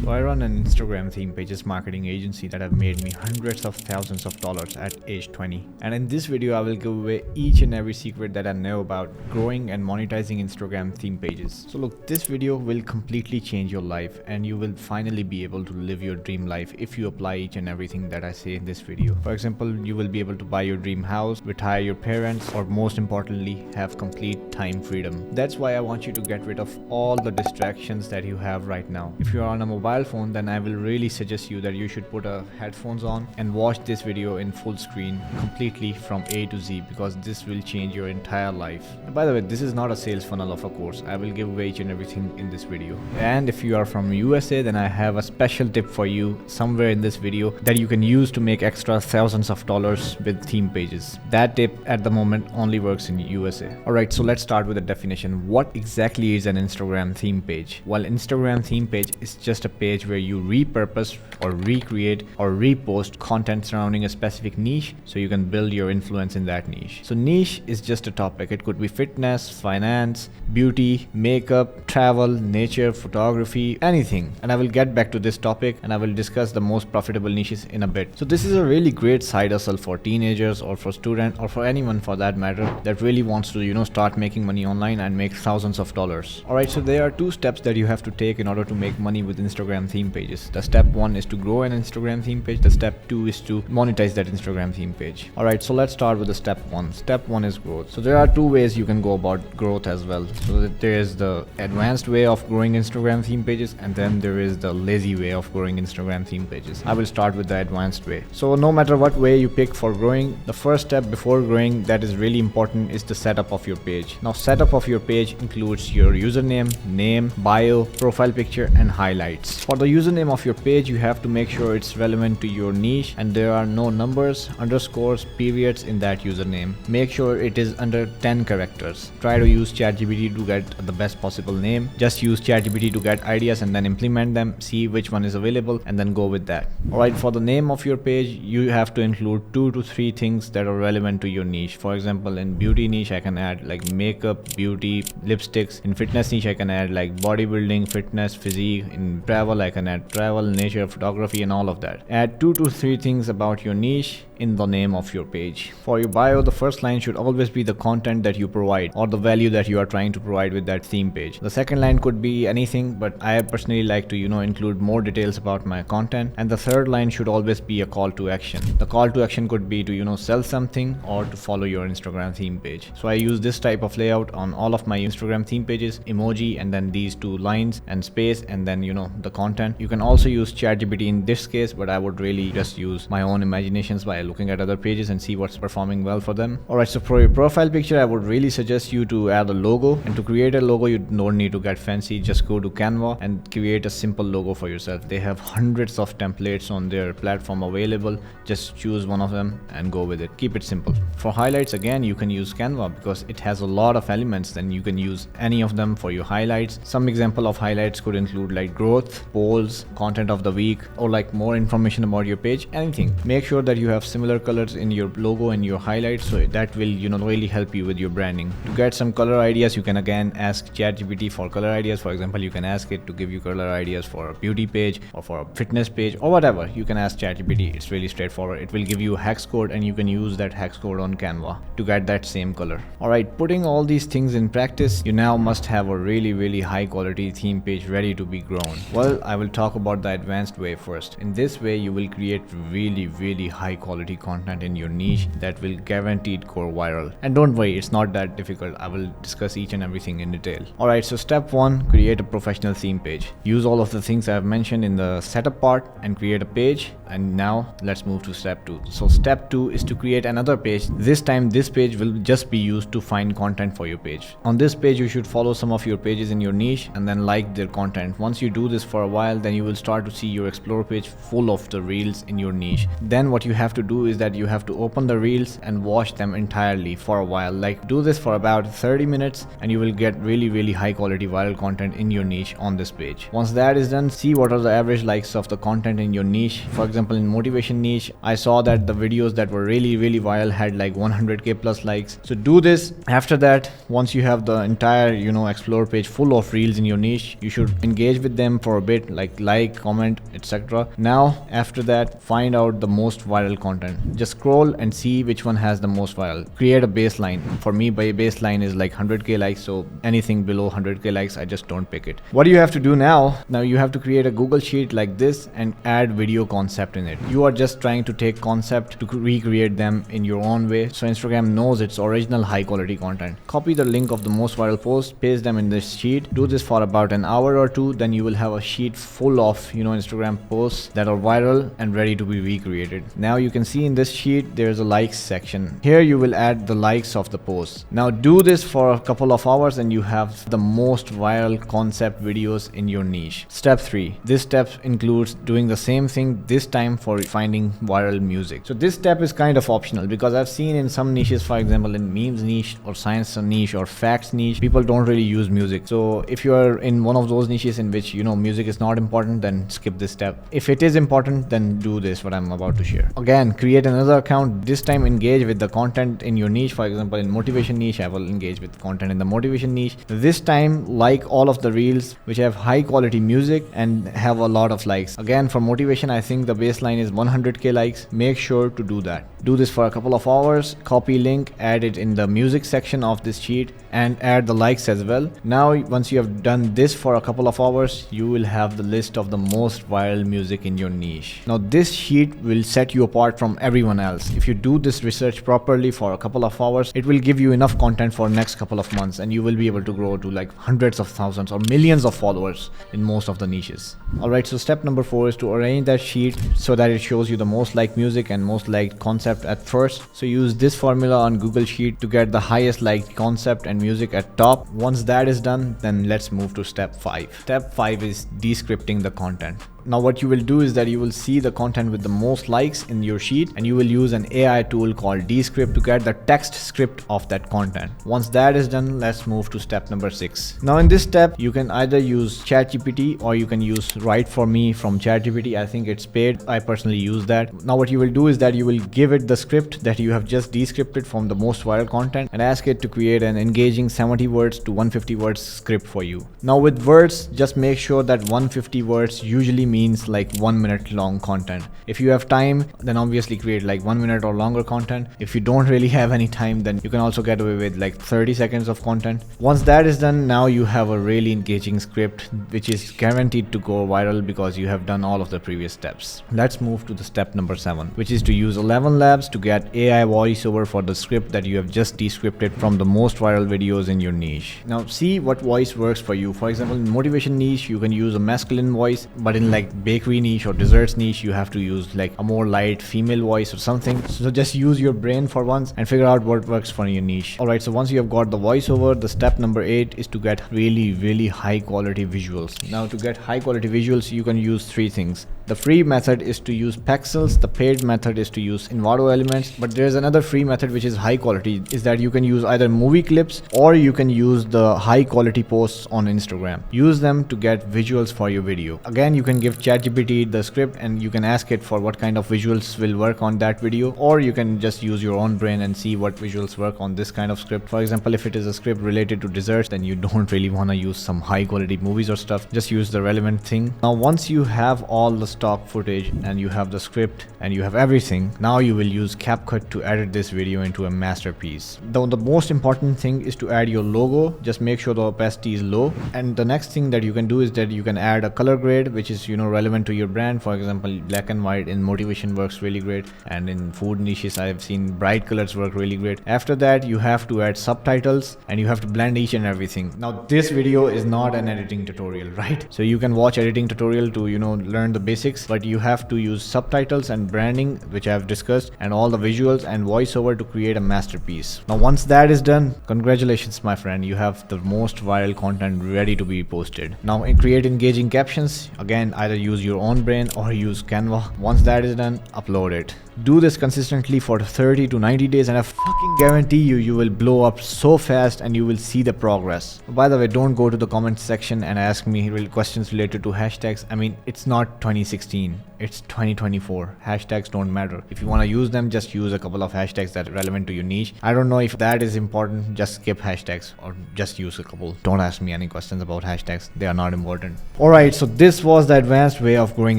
So I run an Instagram theme pages marketing agency that have made me hundreds of thousands of dollars at age 20. And in this video, I will give away each and every secret that I know about growing and monetizing Instagram theme pages. So look, this video will completely change your life and you will finally be able to live your dream life if you apply each and everything that I say in this video. For example, you will be able to buy your dream house, retire your parents, or most importantly, have complete time freedom. That's why I want you to get rid of all the distractions that you have right now. If you are on a mobile phone, then I will really suggest you that you should put headphones on and watch this video in full screen completely from A to Z, because this will change your entire life. And by the way, this is not a sales funnel of a course. I will give away each and everything in this video. And if you are from USA, then I have a special tip for you somewhere in this video that you can use to make extra thousands of dollars with theme pages. That tip at the moment only works in USA. Alright, so let's start with the definition. What exactly is an Instagram theme page? Well, Instagram theme page is just a page where you repurpose or recreate or repost content surrounding a specific niche so you can build your influence in that niche. So niche is just a topic. It could be fitness, finance, beauty, makeup, travel, nature, photography, anything. And I will get back to this topic and I will discuss the most profitable niches in a bit. So this is a really great side hustle for teenagers or for students or for anyone for that matter that really wants to, start making money online and make thousands of dollars. Alright, so there are two steps that you have to take in order to make money with Instagram theme pages. The step one is to grow an Instagram theme page. The step two is to monetize that Instagram theme page. Alright, so let's start with the step one. Step one is growth. So there are two ways you can go about growth as well. So there is the advanced way of growing Instagram theme pages, and then there is the lazy way of growing Instagram theme pages. I will start with the advanced way. So no matter what way you pick for growing, the first step before growing that is really important is the setup of your page. Now, setup of your page includes your username, name, bio, profile picture, and highlights. For the username of your page, you have to make sure it's relevant to your niche and there are no numbers, underscores, periods in that username. Make sure it is under 10 characters. Try to use ChatGPT to get the best possible name. Just use ChatGPT to get ideas and then implement them, see which one is available, and then go with that. Alright, for the name of your page, you have to include 2 to 3 things that are relevant to your niche. For example, in beauty niche, I can add like makeup, beauty, lipsticks. In fitness niche, I can add like bodybuilding, fitness, physique. In travel, I can add travel, nature, photography, and all of that. Add 2 to 3 things about your niche in the name of your page. For your bio, the first line should always be the content that you provide or the value that you are trying to provide with that theme page. The second line could be anything, but I personally like to include more details about my content. And the third line should always be a call to action. The call to action could be to sell something or to follow your Instagram theme page. So I use this type of layout on all of my Instagram theme pages: emoji and then these 2 lines and space and then the content. You can also use ChatGPT in this case, but I would really just use my own imaginations by looking at other pages and see what's performing well for them. Alright, so for your profile picture, I would really suggest you to add a logo. And to create a logo, you don't need to get fancy. Just go to Canva and create a simple logo for yourself. They have hundreds of templates on their platform available. Just choose one of them and go with it. Keep it simple. For highlights, again, you can use Canva because it has a lot of elements. Then you can use any of them for your highlights. Some example of highlights could include like growth, polls, content of the week, or like more information about your page, anything. Make sure that you have similar colors in your logo and your highlights, so that will really help you with your branding. To get some color ideas, you can again ask ChatGPT for color ideas. For example, you can ask it to give you color ideas for a beauty page or for a fitness page or whatever. You can ask ChatGPT. It's really straightforward. It will give you a hex code and you can use that hex code on Canva to get that same color. Alright, putting all these things in practice, you now must have a really high quality theme page ready to be grown. Well, I will talk about the advanced way first. In this way, you will create really high quality content in your niche that will guaranteed go viral. And don't worry, it's not that difficult. I will discuss each and everything in detail. Alright, so step 1, create a professional theme page. Use all of the things I have mentioned in the setup part and create a page. And now let's move to step 2. So step 2 is to create another page. This time this page will just be used to find content for your page. On this page, you should follow some of your pages in your niche and then like their content. Once you do this for a while, then you will start to see your explore page full of the reels in your niche. Then what you have to do is that you have to open the reels and watch them entirely for a while. Like do this for about 30 minutes and you will get really high quality viral content in your niche on this page. Once that is done, see what are the average likes of the content in your niche. For example, in motivation niche, I saw that the videos that were really viral had like 100k plus likes. So do this. After that, once you have the entire explore page full of reels in your niche, you should engage with them for a bit it, like, comment, etc. Now after that, find out the most viral content. Just scroll and see which one has the most viral. Create a baseline. For me, by baseline is like 100k likes, so anything below 100k likes, I just don't pick it. What do you have to do now you have to create a Google Sheet like this and add video concept in it. You are just trying to take concept to recreate them in your own way, so Instagram knows it's original high quality content. Copy the link of the most viral post, paste them in this sheet. Do this for about an hour or two, then you will have a sheet full of Instagram posts that are viral and ready to be recreated. Now you can see in this sheet there's a likes section. Here you will add the likes of the post. Now do this for a couple of hours and you have the most viral concept videos in your niche. Step 3. This step includes doing the same thing, this time for finding viral music. So this step is kind of optional because I've seen in some niches, for example in memes niche or science niche or facts niche, people don't really use music. So if you are in one of those niches in which music is not important, then skip this step. If it is important, then do this, what I'm about to share. Again, create another account. This time engage with the content in your niche. For example, in motivation niche, I will engage with content in the motivation niche. This time, like all of the reels which have high quality music and have a lot of likes. Again, for motivation, I think the baseline is 100k likes. Make sure to do that. Do this for a couple of hours, copy link, add it in the music section of this sheet and add the likes as well. Now once you have done this for a couple of hours, you will have the list of the most viral music in your niche. Now this sheet will set you apart from everyone else. If you do this research properly for a couple of hours, it will give you enough content for next couple of months and you will be able to grow to like hundreds of thousands or millions of followers in most of the niches. Alright, so step number 4 is to arrange that sheet so that it shows you the most liked music and most liked concept at first. So use this formula on Google Sheet to get the highest liked concept and music at top. Once that is done, then let's move to step 5. Step 5 is descripting the content. Now what you will do is that you will see the content with the most likes in your sheet and you will use an AI tool called Descript to get the text script of that content. Once that is done, let's move to step number 6. Now in this step, you can either use ChatGPT or you can use Write For Me from ChatGPT. I think it's paid. I personally use that. Now what you will do is that you will give it the script that you have just descripted from the most viral content and ask it to create an engaging 70 words to 150 words script for you. Now with words, just make sure that 150 words usually means like 1 minute long content. If you have time, then obviously create like 1 minute or longer content. If you don't really have any time, then you can also get away with like 30 seconds of content. Once that is done, now you have a really engaging script which is guaranteed to go viral because you have done all of the previous steps. Let's move to the step number 7, which is to use 11 Labs to get AI voiceover for the script that you have just descripted from the most viral videos in your niche. Now see what voice works for you. For example, in motivation niche, you can use a masculine voice, but in like bakery niche or desserts niche, you have to use like a more light female voice or something. So just use your brain for once and figure out what works for your niche. Alright, so once you have got the voiceover, the step number 8 is to get really high quality visuals. Now to get high quality visuals, you can use 3 things. The free method is to use pixels, the paid method is to use Envato Elements, but there's another free method which is high quality, is that you can use either movie clips or you can use the high quality posts on Instagram. Use them to get visuals for your video. Again, you can give ChatGPT the script and you can ask it for what kind of visuals will work on that video, or you can just use your own brain and see what visuals work on this kind of script. For example, if it is a script related to desserts, then you don't really want to use some high quality movies or stuff. Just use the relevant thing. Now once you have all the stock footage and you have the script and you have everything, now you will use CapCut to edit this video into a masterpiece. Though the most important thing is to add your logo. Just make sure the opacity is low, and the next thing that you can do is that you can add a color grade which is relevant to your brand. For example, black and white in motivation works really great, and in food niches I've seen bright colors work really great. After that, you have to add subtitles and you have to blend each and everything. Now this video is not an editing tutorial, right? So you can watch editing tutorial to learn the basics, but you have to use subtitles and branding, which I have discussed, and all the visuals and voiceover to create a masterpiece. Now once that is done, congratulations my friend, you have the most viral content ready to be posted. Now create engaging captions. Again, either use your own brain or use Canva. Once that is done, upload it. Do this consistently for 30 to 90 days and I fucking guarantee you will blow up so fast and you will see the progress. By the way, don't go to the comment section and ask me questions related to hashtags. I mean, it's not 2016, it's 2024. Hashtags don't matter. If you want to use them, just use a couple of hashtags that are relevant to your niche. I don't know if that is important, just skip hashtags or just use a couple. Don't ask me any questions about hashtags, they are not important. Alright, so this was the advanced way of growing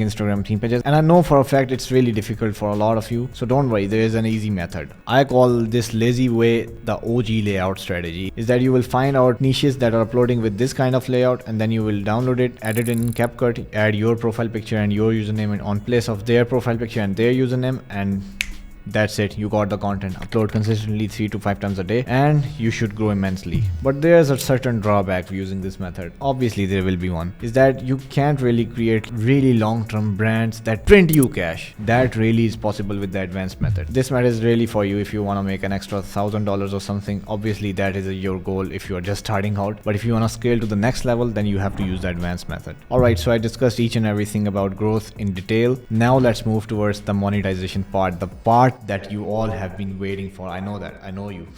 Instagram theme pages, and I know for a fact it's really difficult for a lot of you, so don't worry, there is an easy method. I call this lazy way the OG layout strategy. Is that you will find out niches that are uploading with this kind of layout, and then you will download it, edit it in CapCut, add your profile picture and your username on place of their profile picture and their username, and that's it, you got the content. Upload consistently 3 to 5 times a day and you should grow immensely. But there's a certain drawback to using this method. Obviously there will be one, is that you can't really create really long-term brands that print you cash. That really is possible with the advanced method. This method is really for you if you want to make an extra $1,000 or something. Obviously that is your goal if you are just starting out, but if you want to scale to the next level, then you have to use the advanced method. Alright, so I discussed each and everything about growth in detail. Now let's move towards the monetization part, the part that you all have been waiting for. I know that, I know you.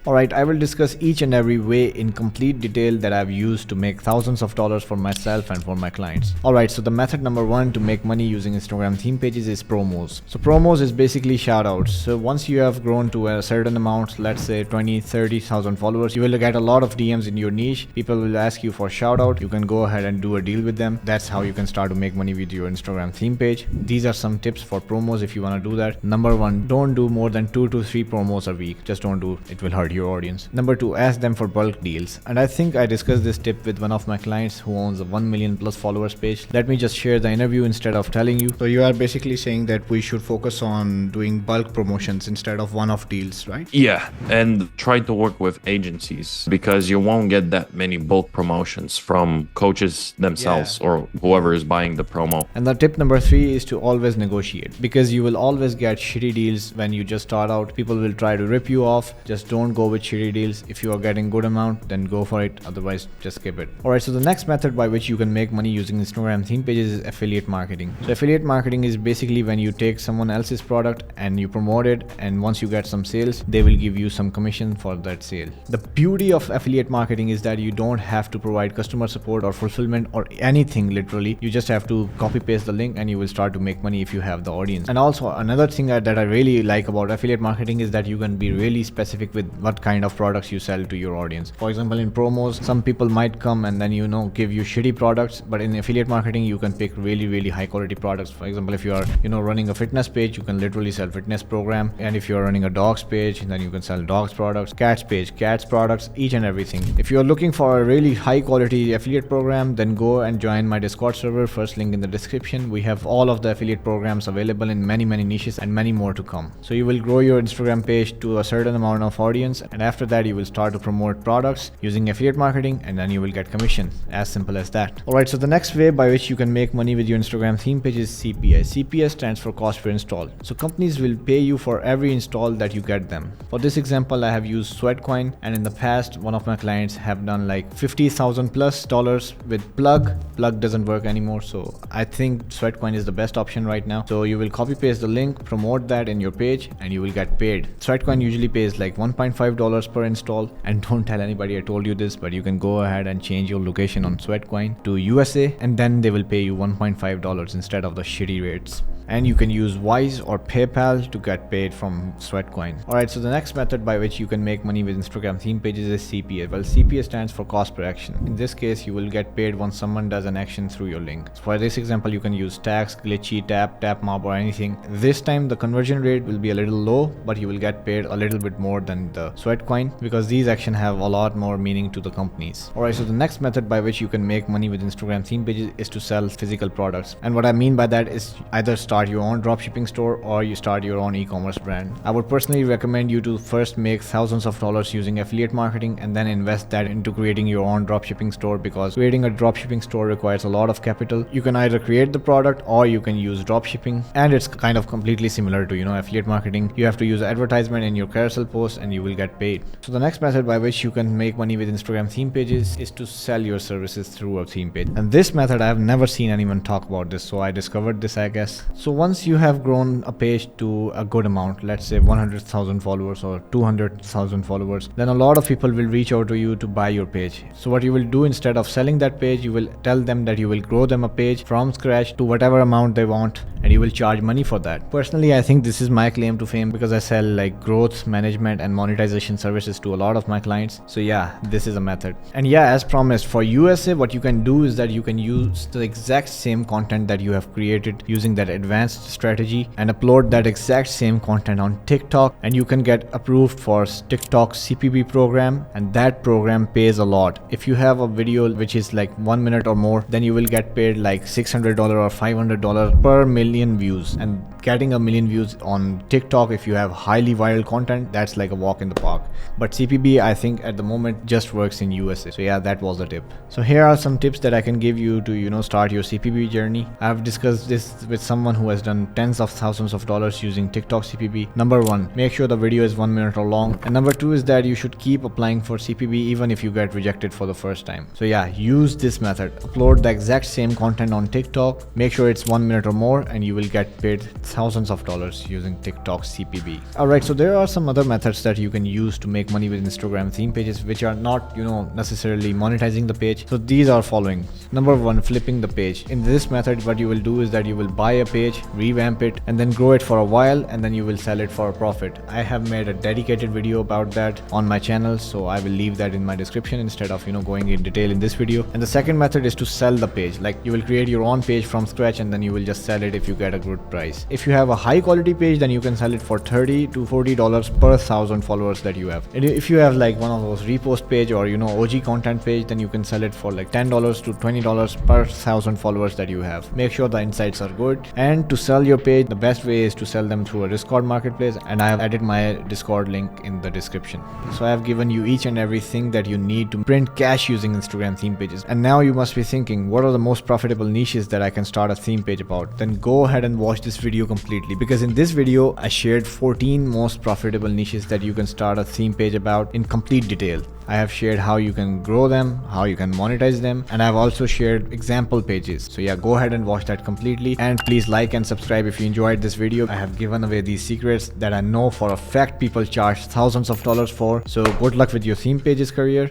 Alright, I will discuss each and every way in complete detail that I've used to make thousands of dollars for myself and for my clients. Alright, so the method number 1 to make money using Instagram theme pages is promos. So promos is basically shoutouts. So once you have grown to a certain amount, let's say 20-30,000 followers, you will get a lot of DMs in your niche. People will ask you for shoutout. You can go ahead and do a deal with them. That's how you can start to make money with your Instagram theme page. These are some tips for promos if you want to do that. Number 1, don't do more than 2 to 3 promos a week. Just don't do it, will hurt your audience. Number 2, ask them for bulk deals. And I think I discussed this tip with one of my clients who owns a 1 million plus followers page. Let me just share the interview instead of telling you. So you are basically saying that we should focus on doing bulk promotions instead of one-off deals, right? Yeah, and try to work with agencies because you won't get that many bulk promotions from coaches themselves or whoever is buying the promo. And the tip number 3 is to always negotiate, because you will always get shitty deals when you just start out. People will try to rip you off. Just don't go with shitty deals. If you are getting good amount, then go for it. Otherwise, just skip it. Alright, so the next method by which you can make money using Instagram theme pages is affiliate marketing. So affiliate marketing is basically when you take someone else's product and you promote it, and once you get some sales, they will give you some commission for that sale. The beauty of affiliate marketing is that you don't have to provide customer support or fulfillment or anything literally. You just have to copy paste the link and you will start to make money if you have the audience. And also another thing that I really like about affiliate marketing is that you can be really specific with what kind of products you sell to your audience. For example, in promos, some people might come and then give you shitty products, but in affiliate marketing you can pick really high quality products. For example, if you are running a fitness page, you can literally sell fitness program, and if you are running a dogs page, then you can sell dogs products, cats page, cats products, each and everything. If you are looking for a really high quality affiliate program, then go and join my Discord server, first link in the description. We have all of the affiliate programs available in many niches and many more to come. So you will grow your Instagram page to a certain amount of audience, and after that you will start to promote products using affiliate marketing, and then you will get commission. As simple as that. Alright, so the next way by which you can make money with your Instagram theme page is CPI. CPI stands for cost per install. So companies will pay you for every install that you get them. For this example, I have used Sweatcoin, and in the past one of my clients have done like $50,000 plus with Plug. Plug doesn't work anymore, so I think Sweatcoin is the best option right now. So you will copy paste the link, promote that in your page, and you will get paid. Sweatcoin usually pays like $1.5 per install, and don't tell anybody I told you this, but you can go ahead and change your location on Sweatcoin to USA, and then they will pay you $1.5 instead of the shitty rates. And you can use Wise or PayPal to get paid from Sweatcoin. Alright, so the next method by which you can make money with Instagram theme pages is CPA. Well, CPA stands for cost per action. In this case, you will get paid once someone does an action through your link. So for this example, you can use Tax, Glitchy, Tap Mob, or anything. This time the conversion rate will be a little low, but you will get paid a little bit more than the Sweatcoin, because these actions have a lot more meaning to the companies. Alright, so the next method by which you can make money with Instagram theme pages is to sell physical products. And what I mean by that is either start your own dropshipping store or you start your own e-commerce brand. I would personally recommend you to first make thousands of dollars using affiliate marketing and then invest that into creating your own dropshipping store, because creating a dropshipping store requires a lot of capital. You can either create the product or you can use dropshipping, and it's kind of completely similar to affiliate marketing. You have to use advertisement in your carousel post and you will get get paid. So the next method by which you can make money with Instagram theme pages is to sell your services through a theme page. And this method, I have never seen anyone talk about this, so I discovered this, I guess. So once you have grown a page to a good amount, let's say 100,000 followers or 200,000 followers, then a lot of people will reach out to you to buy your page. So what you will do, instead of selling that page, you will tell them that you will grow them a page from scratch to whatever amount they want, and you will charge money for that. Personally, I think this is my claim to fame because I sell like growth management and monetization services to a lot of my clients. So yeah, this is a method. And yeah, as promised, for USA, what you can do is that you can use the exact same content that you have created using that advanced strategy and upload that exact same content on TikTok, and you can get approved for TikTok CPB program, and that program pays a lot. If you have a video which is like 1 minute or more, then you will get paid like $600 or $500 per million views. And getting a million views on TikTok, if you have highly viral content, that's like a walk in the park. But CPB, I think at the moment just works in USA. So yeah, that was the tip. So here are some tips that I can give you to start your CPB journey. I've discussed this with someone who has done tens of thousands of dollars using TikTok CPB. Number one, make sure the video is 1 minute or long. And number two is that you should keep applying for CPB even if you get rejected for the first time. So yeah, use this method. Upload the exact same content on TikTok. Make sure it's 1 minute or more, and you will get paid thousands of dollars using TikTok CPB. Alright, so there are some other methods that you can use to make money with Instagram theme pages, which are not, necessarily monetizing the page. So these are following. Number one, flipping the page. In this method, what you will do is that you will buy a page, revamp it, and then grow it for a while, and then you will sell it for a profit. I have made a dedicated video about that on my channel, so I will leave that in my description instead of going in detail in this video. And the second method is to sell the page. Like, you will create your own page from scratch, and then you will just sell it if you get a good price. If you have a high quality page, then you can sell it for $30 to $40 per 1,000 followers that you have. And if you have like one of those repost page or OG content page, then you can sell it for like $10 to $20 per 1,000 followers that you have. Make sure the insights are good. And to sell your page, the best way is to sell them through a Discord marketplace, and I have added my Discord link in the description. So I have given you each and everything that you need to print cash using Instagram theme pages. And now you must be thinking, what are the most profitable niches that I can start a theme page about? Then go ahead and watch this video completely, because in this video I shared 14 most profitable niches that you can start a theme page about in complete detail. I have shared how you can grow them, how you can monetize them, and I've also shared example pages. So yeah, go ahead and watch that completely, and please like and subscribe if you enjoyed this video. I have given away these secrets that I know for a fact people charge thousands of dollars for. So good luck with your theme pages career.